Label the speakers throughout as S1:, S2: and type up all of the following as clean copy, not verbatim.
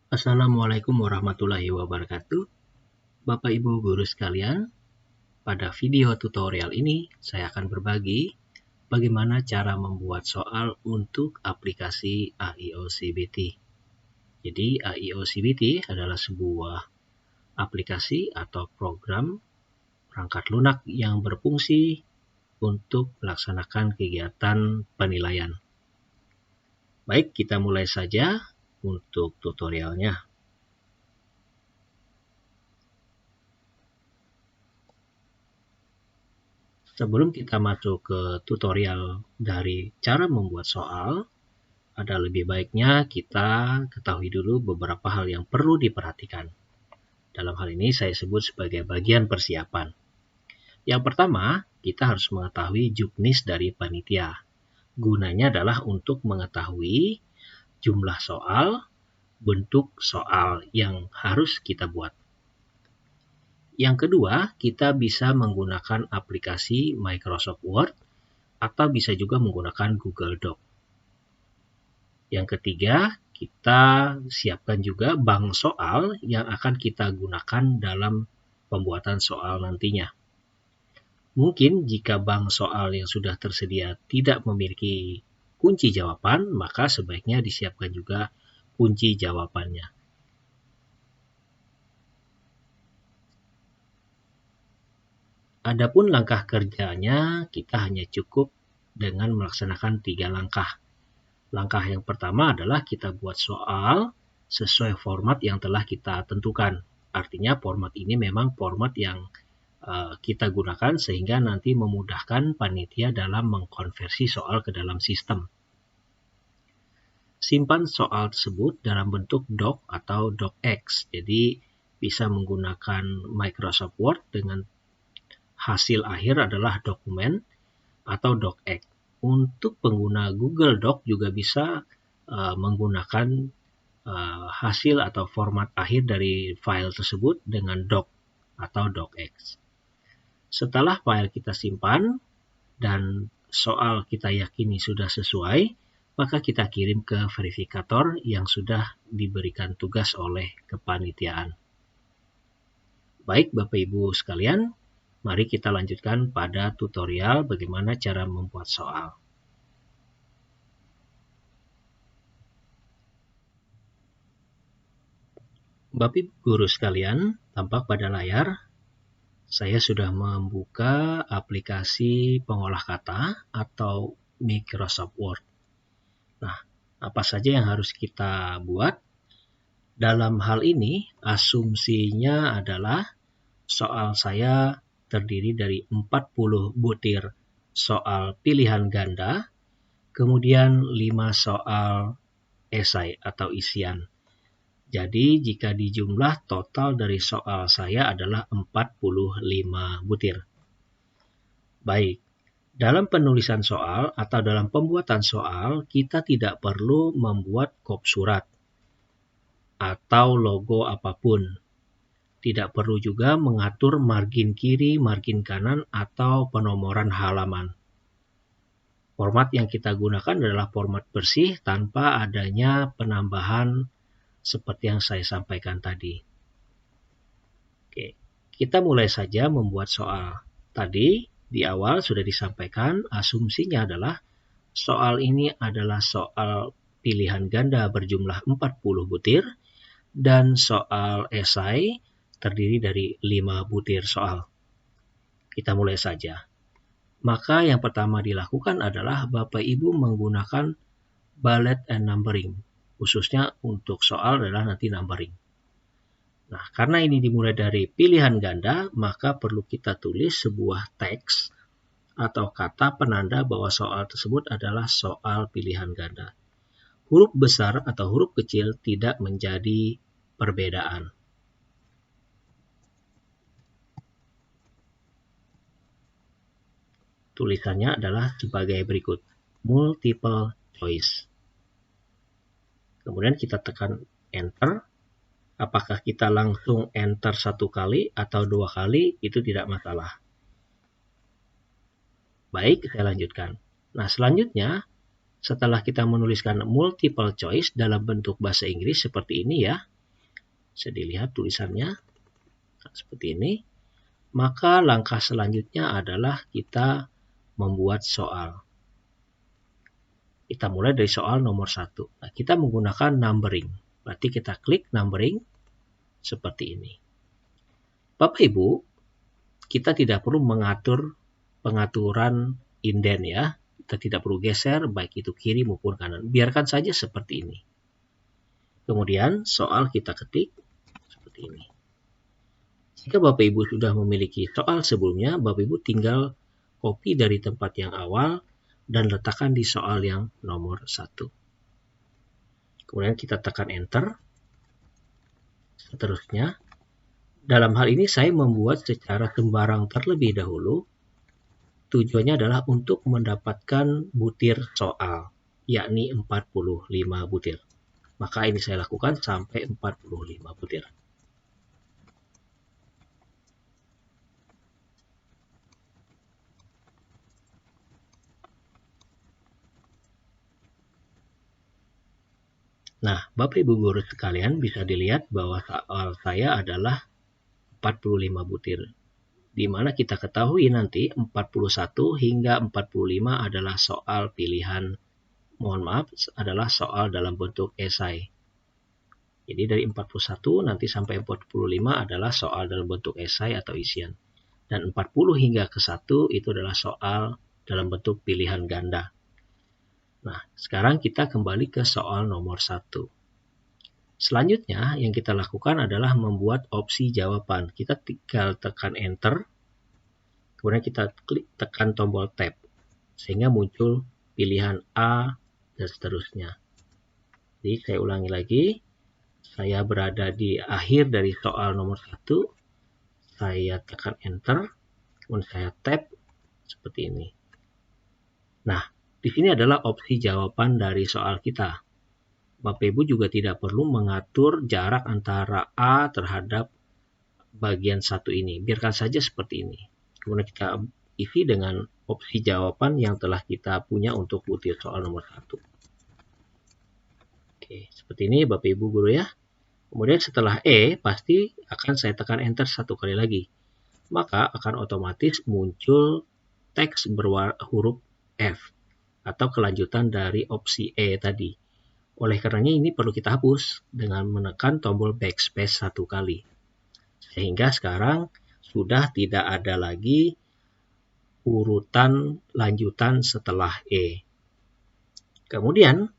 S1: Assalamualaikum warahmatullahi wabarakatuh. Bapak Ibu guru sekalian, pada video tutorial ini saya akan berbagi bagaimana cara membuat soal untuk aplikasi AIO-CBT. Jadi AIO-CBT adalah sebuah aplikasi atau program perangkat lunak yang berfungsi untuk melaksanakan kegiatan penilaian. Baik, kita mulai saja untuk tutorialnya. Sebelum kita masuk ke tutorial dari cara membuat soal, ada lebih baiknya kita ketahui dulu beberapa hal yang perlu diperhatikan. Dalam hal ini saya sebut sebagai bagian persiapan. Yang pertama, kita harus mengetahui juknis dari panitia. Gunanya adalah untuk mengetahui jumlah soal, bentuk soal yang harus kita buat. Yang kedua, kita bisa menggunakan aplikasi Microsoft Word atau bisa juga menggunakan Google Doc. Yang ketiga, kita siapkan juga bank soal yang akan kita gunakan dalam pembuatan soal nantinya. Mungkin jika bank soal yang sudah tersedia tidak memiliki kunci jawaban, maka sebaiknya disiapkan juga kunci jawabannya. Adapun langkah kerjanya, kita hanya cukup dengan melaksanakan 3 langkah. Langkah yang pertama adalah kita buat soal sesuai format yang telah kita tentukan. Artinya format ini memang format yang kita gunakan sehingga nanti memudahkan panitia dalam mengkonversi soal ke dalam sistem. Simpan soal tersebut dalam bentuk doc atau docx. Jadi bisa menggunakan Microsoft Word dengan hasil akhir adalah dokumen atau docx. Untuk pengguna Google Doc juga bisa menggunakan hasil atau format akhir dari file tersebut dengan doc atau docx. Setelah file kita simpan dan soal kita yakini sudah sesuai, maka kita kirim ke verifikator yang sudah diberikan tugas oleh kepanitiaan. Baik Bapak Ibu sekalian, mari kita lanjutkan pada tutorial bagaimana cara membuat soal. Bapak Ibu guru sekalian, tampak pada layar, saya sudah membuka aplikasi pengolah kata atau Microsoft Word. Nah, apa saja yang harus kita buat? Dalam hal ini, asumsinya adalah soal saya terdiri dari 40 butir soal pilihan ganda, kemudian 5 soal esai atau isian. Jadi jika dijumlah total dari soal saya adalah 45 butir. Baik, dalam penulisan soal atau dalam pembuatan soal, kita tidak perlu membuat kop surat atau logo apapun. Tidak perlu juga mengatur margin kiri, margin kanan, atau penomoran halaman. Format yang kita gunakan adalah format bersih tanpa adanya penambahan seperti yang saya sampaikan tadi. Oke, kita mulai saja membuat soal. Tadi di awal sudah disampaikan asumsinya adalah soal ini adalah soal pilihan ganda berjumlah 40 butir dan soal esai terdiri dari 5 butir soal. Kita mulai saja. Maka yang pertama dilakukan adalah Bapak Ibu menggunakan bullet and numbering. Khususnya untuk soal adalah nanti numbering. Nah, karena ini dimulai dari pilihan ganda, maka perlu kita tulis sebuah teks atau kata penanda bahwa soal tersebut adalah soal pilihan ganda. Huruf besar atau huruf kecil tidak menjadi perbedaan. Tulisannya adalah sebagai berikut, multiple choice. Kemudian kita tekan enter. Apakah kita langsung enter 1 kali atau 2 kali, itu tidak masalah. Baik, saya lanjutkan. Nah, selanjutnya, setelah kita menuliskan multiple choice dalam bentuk bahasa Inggris seperti ini ya, bisa dilihat tulisannya seperti ini, maka langkah selanjutnya adalah kita membuat soal. Kita mulai dari soal nomor 1. Nah, kita menggunakan numbering. Berarti kita klik numbering seperti ini. Bapak Ibu, kita tidak perlu mengatur pengaturan indent ya. Kita tidak perlu geser baik itu kiri maupun kanan. Biarkan saja seperti ini. Kemudian soal kita ketik seperti ini. Jika Bapak Ibu sudah memiliki soal sebelumnya, Bapak Ibu tinggal copy dari tempat yang awal dan letakkan di soal yang nomor 1. Kemudian kita tekan enter. Seterusnya, dalam hal ini saya membuat secara sembarang terlebih dahulu. Tujuannya adalah untuk mendapatkan butir soal, yakni 45 butir. Maka ini saya lakukan sampai 45 butir. Nah, Bapak Ibu guru sekalian bisa dilihat bahwa soal saya adalah 45 butir. Di mana kita ketahui nanti 41 hingga 45 adalah soal pilihan, adalah soal dalam bentuk esai. Jadi dari 41 nanti sampai 45 adalah soal dalam bentuk esai atau isian. Dan 40 hingga ke 1 itu adalah soal dalam bentuk pilihan ganda. Nah, sekarang kita kembali ke soal nomor 1. Selanjutnya yang kita lakukan adalah membuat opsi jawaban. Kita tinggal tekan enter, kemudian kita tekan tombol tab, sehingga muncul pilihan A dan seterusnya. Jadi saya ulangi lagi, saya berada di akhir dari soal nomor 1, saya tekan enter, kemudian saya tab seperti ini. Nah, di sini adalah opsi jawaban dari soal kita. Bapak Ibu juga tidak perlu mengatur jarak antara A terhadap bagian 1 ini. Biarkan saja seperti ini. Kemudian kita isi dengan opsi jawaban yang telah kita punya untuk butir soal nomor 1. Oke, seperti ini Bapak Ibu guru ya. Kemudian setelah E, pasti akan saya tekan enter 1 kali lagi. Maka akan otomatis muncul teks berhuruf F atau kelanjutan dari opsi E tadi. Oleh karenanya ini perlu kita hapus dengan menekan tombol backspace 1 kali. Sehingga sekarang sudah tidak ada lagi urutan lanjutan setelah E. Kemudian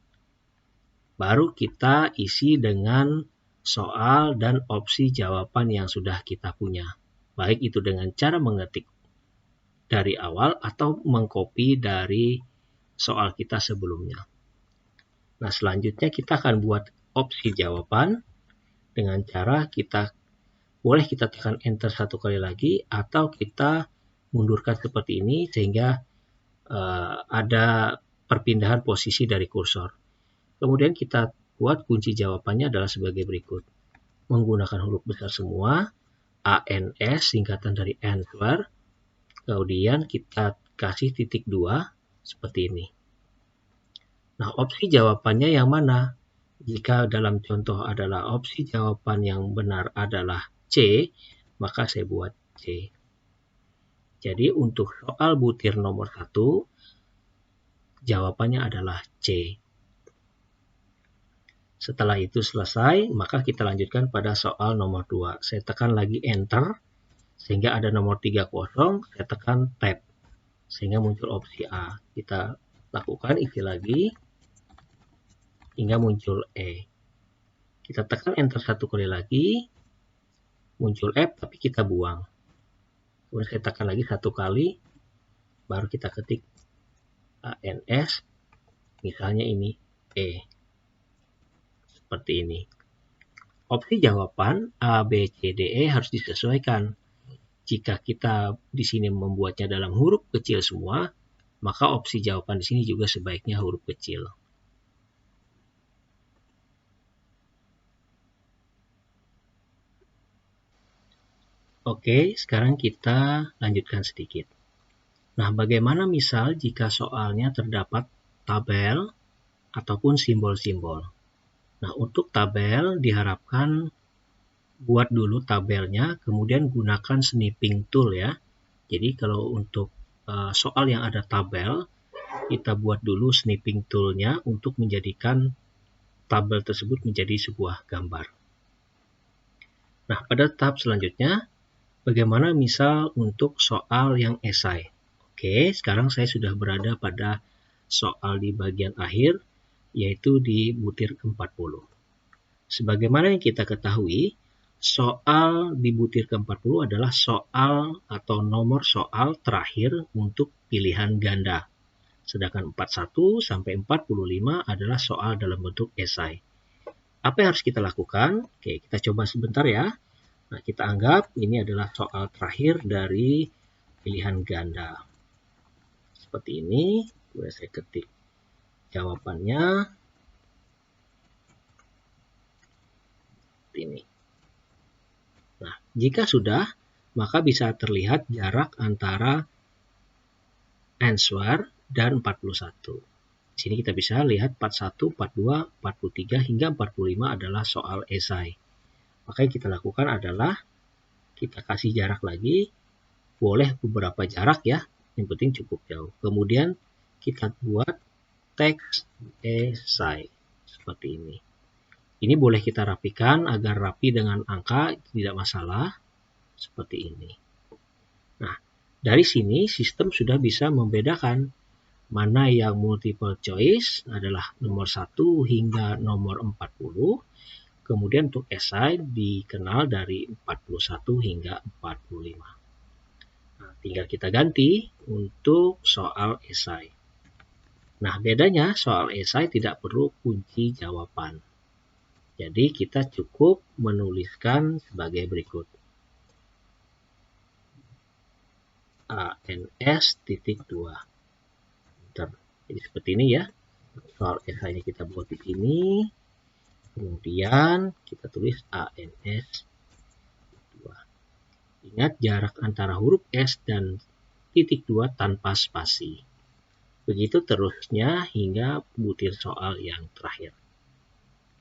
S1: baru kita isi dengan soal dan opsi jawaban yang sudah kita punya. Baik itu dengan cara mengetik dari awal atau mengcopy dari soal kita sebelumnya. Nah, selanjutnya kita akan buat opsi jawaban dengan cara boleh kita tekan enter 1 kali lagi atau kita mundurkan seperti ini sehingga ada perpindahan posisi dari kursor. Kemudian kita buat kunci jawabannya adalah sebagai berikut. Menggunakan huruf besar semua, ANS singkatan dari answer, kemudian kita kasih titik 2 seperti ini. Nah, opsi jawabannya yang mana? Jika dalam contoh adalah opsi jawaban yang benar adalah C, maka saya buat C. Jadi untuk soal butir nomor 1, jawabannya adalah C. Setelah itu selesai, maka kita lanjutkan pada soal nomor 2. Saya tekan lagi enter, sehingga ada nomor 30, saya tekan tab, sehingga muncul opsi A. Kita lakukan isi lagi, hingga muncul E. Kita tekan enter 1 kali lagi, muncul F, tapi kita buang. Kemudian saya tekan lagi 1 kali, baru kita ketik ANS, misalnya ini E. Seperti ini. Opsi jawaban A, B, C, D, E harus disesuaikan. Jika kita di sini membuatnya dalam huruf kecil semua, maka opsi jawaban di sini juga sebaiknya huruf kecil. Oke, sekarang kita lanjutkan sedikit. Nah, bagaimana misal jika soalnya terdapat tabel ataupun simbol-simbol? Nah, untuk tabel diharapkan buat dulu tabelnya, kemudian gunakan snipping tool ya. Jadi kalau untuk soal yang ada tabel, kita buat dulu snipping tool-nya untuk menjadikan tabel tersebut menjadi sebuah gambar. Nah, pada tahap selanjutnya, bagaimana misal untuk soal yang esai? Oke, sekarang saya sudah berada pada soal di bagian akhir, yaitu di butir ke-40. Sebagaimana yang kita ketahui, soal di butir ke-40 adalah soal atau nomor soal terakhir untuk pilihan ganda. Sedangkan 41 sampai 45 adalah soal dalam bentuk esai. Apa yang harus kita lakukan? Oke, kita coba sebentar ya. Nah, kita anggap ini adalah soal terakhir dari pilihan ganda. Seperti ini, boleh saya ketik jawabannya. Seperti ini. Nah, jika sudah, maka bisa terlihat jarak antara answer dan 41. Di sini kita bisa lihat 41, 42, 43 hingga 45 adalah soal esai. Maka yang kita lakukan adalah kita kasih jarak lagi, boleh beberapa jarak ya, yang penting cukup jauh. Kemudian kita buat teks esai seperti ini. Ini boleh kita rapikan agar rapi dengan angka, tidak masalah, seperti ini. Nah, dari sini sistem sudah bisa membedakan mana yang multiple choice adalah nomor 1 hingga nomor 40. Kemudian untuk esai dikenal dari 41 hingga 45. Nah, tinggal kita ganti untuk soal esai. Nah, bedanya soal esai tidak perlu kunci jawaban. Jadi kita cukup menuliskan sebagai berikut. ANS.2. Jadi seperti ini ya. Soal esainya kita buat di sini. Kemudian kita tulis ANS.2. Ingat jarak antara huruf S dan titik 2 tanpa spasi. Begitu terusnya hingga butir soal yang terakhir.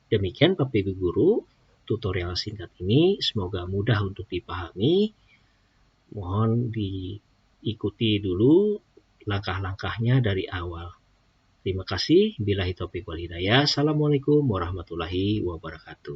S1: Demikian Bapak Ibu Guru, tutorial singkat ini semoga mudah untuk dipahami. Mohon diikuti dulu langkah-langkahnya dari awal. Terima kasih. Billahi taufiq wal hidayah. Assalamualaikum warahmatullahi wabarakatuh.